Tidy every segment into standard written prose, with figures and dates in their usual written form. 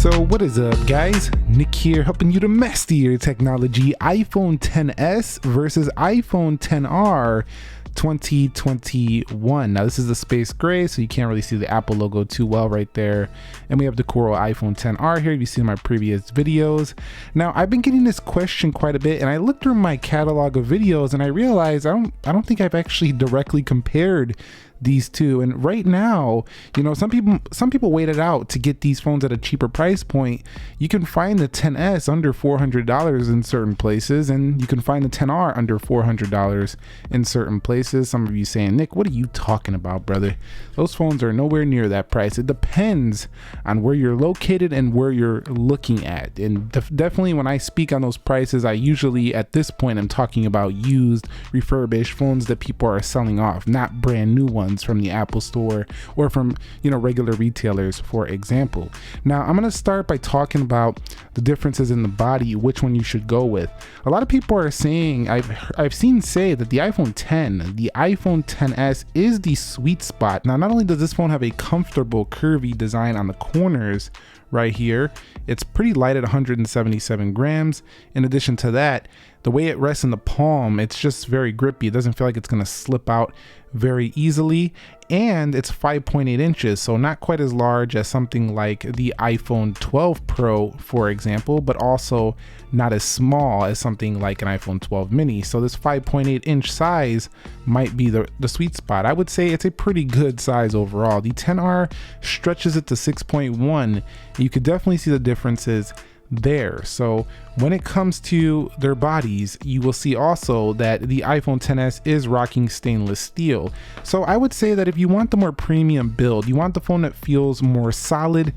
So what is up, guys? Nick here, helping you to master your technology. iPhone XS versus iPhone XR 2021. Now this is the space gray, so you can't really see the Apple logo too well right there. And we have the cool iPhone XR here. You've seen my previous videos. Now I've been getting this question quite a bit, and I looked through my catalog of videos and I realized I don't think I've actually directly compared these two. And right now, you know, some people waited out to get these phones at a cheaper price point. You can find the XS under $400 in certain places, and you can find the XR under $400 in certain places. Some of you saying, Nick, what are you talking about, brother? Those phones are nowhere near that price. It depends on where you're located and where you're looking at. And definitely when I speak on those prices, I usually at this point I'm talking about used, refurbished phones that people are selling off, not brand new ones from the Apple store or from, you know, regular retailers, for example. Now I'm going to start by talking about the differences in the body, which one you should go with. A lot of people are saying, I've seen say that the iPhone X, the iPhone XS is the sweet spot. Now not only does this phone have a comfortable curvy design on the corners right here, it's pretty light at 177 grams. In addition to that, the way it rests in the palm, it's just very grippy. It doesn't feel like it's going to slip out very easily, and it's 5.8 inches, so not quite as large as something like the iPhone 12 Pro, for example, but also not as small as something like an iPhone 12 mini. So this 5.8 inch size might be the sweet spot. I would say it's a pretty good size overall. The XR stretches it to 6.1. You could definitely see the differences there. So when it comes to their bodies, you will see also that the iPhone XS is rocking stainless steel. So I would say that if you want the more premium build, you want the phone that feels more solid,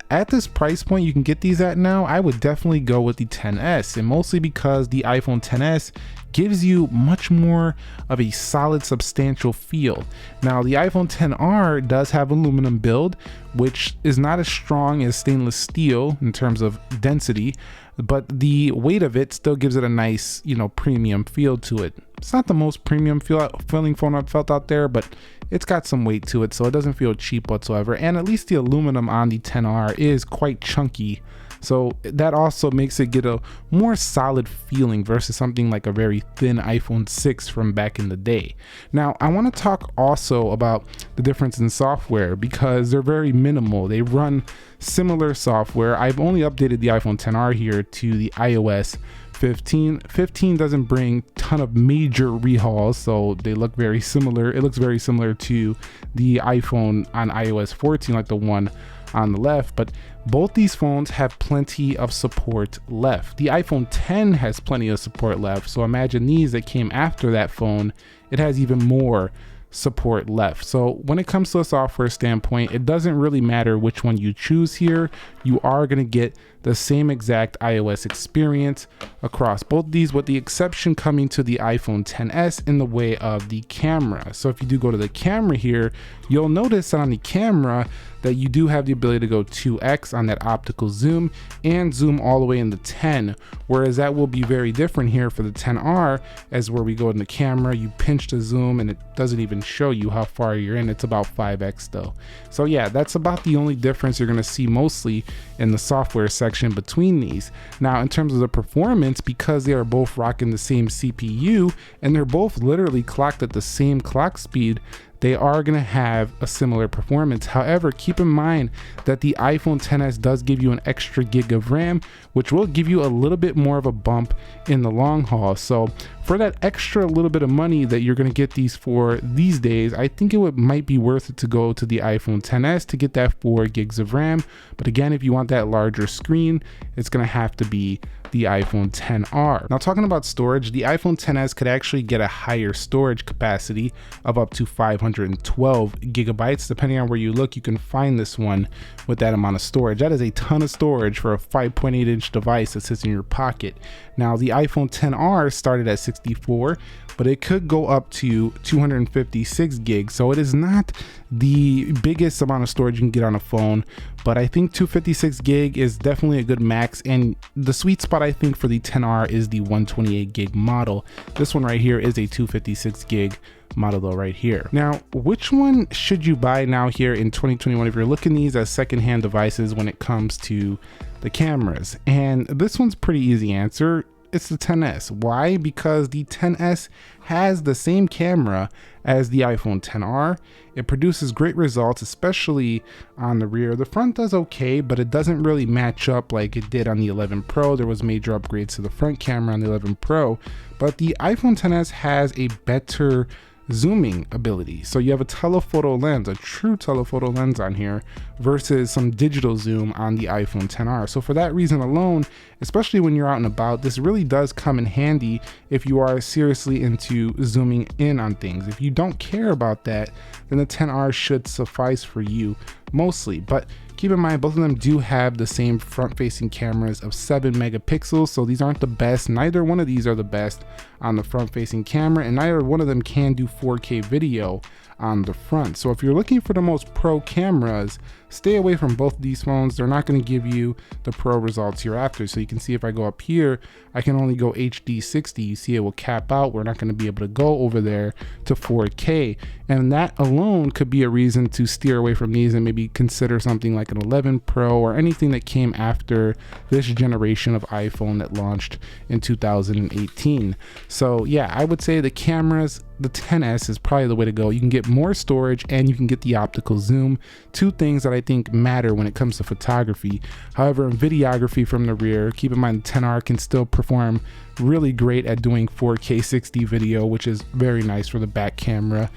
at this price point you can get these at now, I would definitely go with the XS, and mostly because the iPhone XS gives you much more of a solid, substantial feel. Now the iPhone XR does have aluminum build, which is not as strong as stainless steel in terms of density, but the weight of it still gives it a nice, you know, premium feel to it. It's not the most premium feeling phone I've felt out there, but it's got some weight to it, so it doesn't feel cheap whatsoever. And at least the aluminum on the XR is quite chunky, so that also makes it get a more solid feeling versus something like a very thin iPhone 6 from back in the day. Now I want to talk also about the difference in software, because they're very minimal. They run similar software. I've only updated the iPhone XR here to the iOS 15. 15 doesn't bring a ton of major rehauls, so they look very similar. It looks very similar to the iPhone on iOS 14, like the one on the left, but both these phones have plenty of support left. The iPhone X has plenty of support left, so imagine these that came after that phone, it has even more support left. So when it comes to a software standpoint, it doesn't really matter which one you choose here. You are going to get the same exact iOS experience across both these, with the exception coming to the iPhone XS in the way of the camera. So if you do go to the camera here, you'll notice that on the camera that you do have the ability to go 2x on that optical zoom and zoom all the way in the 10, whereas that will be very different here for the XR, as where we go in the camera, you pinch the zoom and it doesn't even show you how far you're in. It's about 5x though. So yeah, that's about the only difference you're going to see mostly in the software section between these. Now in terms of the performance, because they are both rocking the same CPU and they're both literally clocked at the same clock speed, they are going to have a similar performance. However, keep in mind that the iPhone XS does give you an extra gig of RAM, which will give you a little bit more of a bump in the long haul. So for that extra little bit of money that you're going to get these for these days, I think might be worth it to go to the iPhone XS to get that 4 gigs of RAM. But again, if you want that larger screen, it's going to have to be the iPhone XR. Now talking about storage, the iPhone XS could actually get a higher storage capacity of up to 512 gigabytes. Depending on where you look, you can find this one with that amount of storage. That is a ton of storage for a 5.8 inch device that sits in your pocket. Now the iPhone XR started at 64, but it could go up to 256 gigs. So it is not the biggest amount of storage you can get on a phone, but I think 256 gig is definitely a good max. And the sweet spot I think for the XR is the 128 gig model. This one right here is a 256 gig model though right here. Now, which one should you buy now here in 2021 if you're looking these as secondhand devices when it comes to the cameras? And this one's pretty easy answer. It's the XS. Why? Because the XS has the same camera as the iPhone XR. It produces great results, especially on the rear. The front does okay, but it doesn't really match up like it did on the 11 Pro. There was major upgrades to the front camera on the 11 Pro, but the iPhone XS has a better zooming ability. So you have a telephoto lens, a true telephoto lens on here versus some digital zoom on the iPhone XR. So for that reason alone, especially when you're out and about, this really does come in handy if you are seriously into zooming in on things. If you don't care about that, then the XR should suffice for you mostly. But keep in mind, both of them do have the same front-facing cameras of 7 megapixels, so these aren't the best. Neither one of these are the best on the front-facing camera, and neither one of them can do 4K video on the front. So if you're looking for the most pro cameras, stay away from both of these phones. They're not going to give you the pro results you're after. So you can see if I go up here, I can only go HD 60. You see it will cap out. We're not going to be able to go over there to 4K. And that alone could be a reason to steer away from these and maybe consider something like an 11 Pro or anything that came after this generation of iPhone that launched in 2018. So yeah, I would say the cameras, the XS is probably the way to go. You can get more storage and you can get the optical zoom, two things that I think matter when it comes to photography. However, in videography from the rear, keep in mind the XR can still perform really great at doing 4K 60 video, which is very nice for the back camera.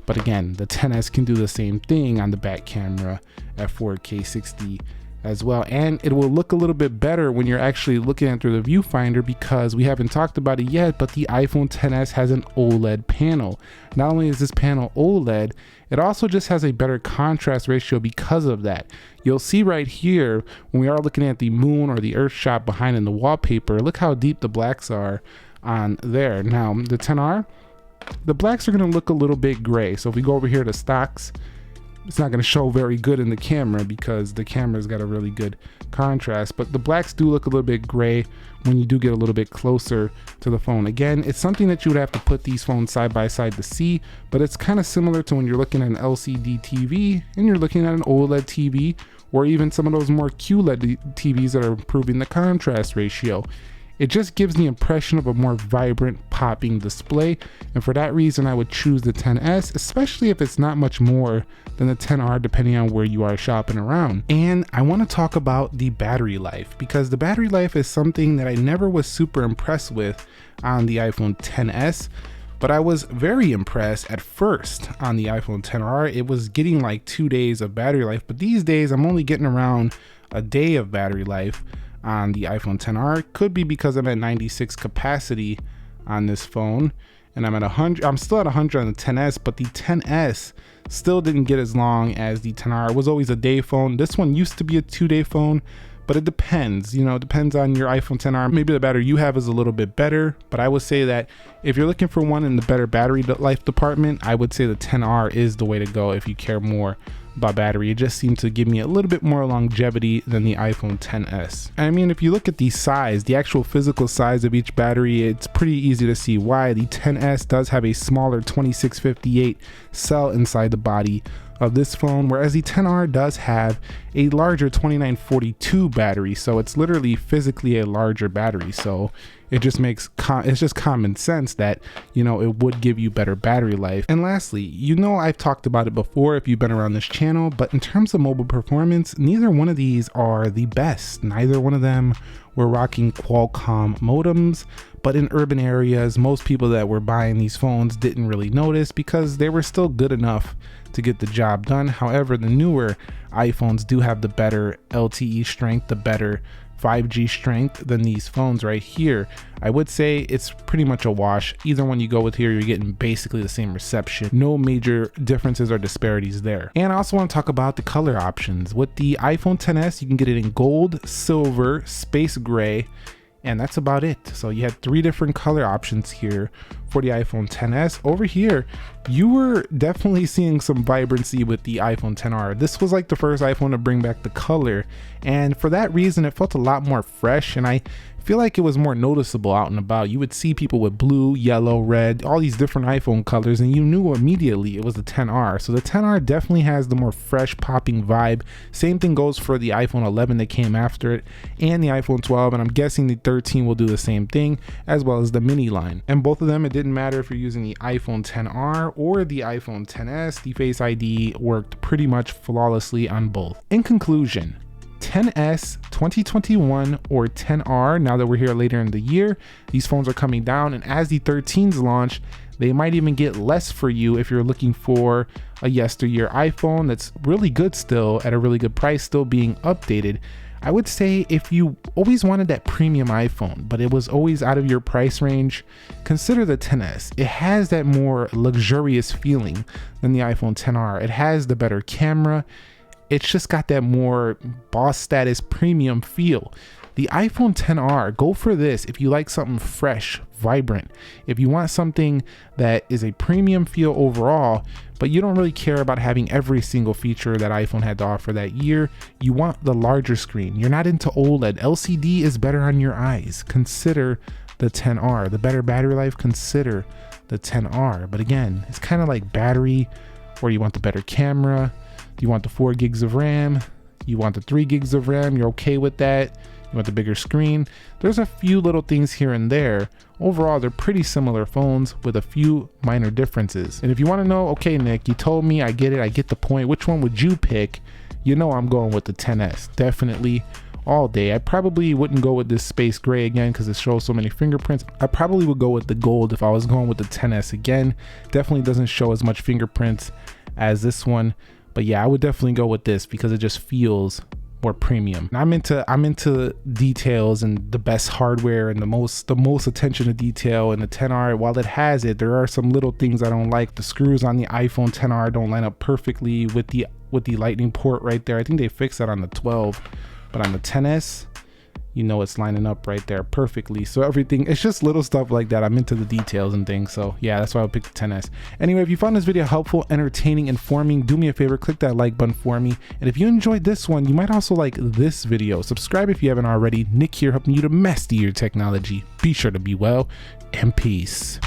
But again, the XS can do the same thing on the back camera at 4K 60 as well, and it will look a little bit better when you're actually looking at through the viewfinder, because we haven't talked about it yet, but the iPhone XS has an OLED panel. Not only is this panel OLED, it also just has a better contrast ratio because of that. You'll see right here when we are looking at the moon or the earth shot behind in the wallpaper, look how deep the blacks are on there. Now the XR, the blacks are going to look a little bit gray. So if we go over here to stocks, it's not going to show very good in the camera because the camera's got a really good contrast, but the blacks do look a little bit gray when you do get a little bit closer to the phone. Again, it's something that you would have to put these phones side by side to see, but it's kind of similar to when you're looking at an LCD TV and you're looking at an OLED TV, or even some of those more QLED TVs that are improving the contrast ratio. It just gives the impression of a more vibrant, popping display, and for that reason I would choose the XS, especially if it's not much more than the XR depending on where you are shopping around. And I want to talk about the battery life, because the battery life is something that I never was super impressed with on the iPhone XS, but I was very impressed at first on the iPhone XR. It was getting like 2 days of battery life, but these days I'm only getting around a day of battery life on the iPhone XR. Could be because I'm at 96 capacity on this phone and I'm at 100. I'm still at 100 on the XS, but the XS still didn't get as long as the XR. It was always a day phone. This one used to be a 2-day phone, but it depends, you know, it depends on your iPhone XR. Maybe the battery you have is a little bit better, but I would say that if you're looking for one in the better battery life department, I would say the XR is the way to go if you care more about battery. It just seemed to give me a little bit more longevity than the iPhone XS. I mean, if you look at the size, the actual physical size of each battery, it's pretty easy to see why. The XS does have a smaller 2658 cell inside the body of this phone, whereas the XR does have a larger 2942 battery, so it's literally physically a larger battery. So it just makes it's just common sense that, you know, it would give you better battery life. And lastly, you know, I've talked about it before if you've been around this channel, but in terms of mobile performance, neither one of these are the best. Neither one of them were rocking Qualcomm modems, but in urban areas, most people that were buying these phones didn't really notice because they were still good enough to get the job done. However, the newer iPhones do have the better LTE strength, the better 5G strength than these phones right here. I would say it's pretty much a wash. Either one you go with here, you're getting basically the same reception. No major differences or disparities there. And I also want to talk about the color options. With the iPhone XS, you can get it in gold, silver, space gray, and that's about it. So you had 3 different color options here for the iPhone XS. Over here, you were definitely seeing some vibrancy with the iPhone XR. This was like the first iPhone to bring back the color, and for that reason, it felt a lot more fresh, and I feel like it was more noticeable out and about. You would see people with blue, yellow, red, all these different iPhone colors, and you knew immediately it was the XR. So the XR definitely has the more fresh, popping vibe. Same thing goes for the iPhone 11 that came after it, and the iPhone 12, and I'm guessing the 13 will do the same thing, as well as the mini line. And both of them, it didn't matter if you're using the iPhone XR or the iPhone XS, the Face ID worked pretty much flawlessly on both. In conclusion, XS 2021 or XR, now that we're here later in the year, these phones are coming down, and as the 13s launch, they might even get less for you if you're looking for a yesteryear iPhone that's really good still, at a really good price, still being updated. I would say if you always wanted that premium iPhone, but it was always out of your price range, consider the XS. It has that more luxurious feeling than the iPhone XR. It has the better camera. It's just got that more boss status premium feel. The iPhone XR, go for this if you like something fresh, vibrant. If you want something that is a premium feel overall, but you don't really care about having every single feature that iPhone had to offer that year, you want the larger screen. You're not into OLED. LCD is better on your eyes. Consider the XR. The better battery life, consider the XR. But again, it's kind of like battery, or you want the better camera. You want the 4 gigs of RAM, you want the 3 gigs of RAM, you're okay with that. You want the bigger screen. There's a few little things here and there. Overall, they're pretty similar phones with a few minor differences. And if you want to know, okay, Nick, you told me, I get it, I get the point. Which one would you pick? You know I'm going with the XS, definitely all day. I probably wouldn't go with this space gray again because it shows so many fingerprints. I probably would go with the gold if I was going with the XS again. Definitely doesn't show as much fingerprints as this one. But yeah, I would definitely go with this because it just feels more premium. And I'm into details and the best hardware and the most attention to detail. And the XR, while it has it, there are some little things I don't like. The screws on the iPhone XR don't line up perfectly with the lightning port right there. I think they fixed that on the 12, but on the XS, you know, it's lining up right there perfectly. So everything, it's just little stuff like that. I'm into the details and things. So yeah, that's why I would pick the XS. Anyway, if you found this video helpful, entertaining, informing, do me a favor, click that like button for me. And if you enjoyed this one, you might also like this video. Subscribe if you haven't already. Nick here, helping you to master your technology. Be sure to be well, and peace.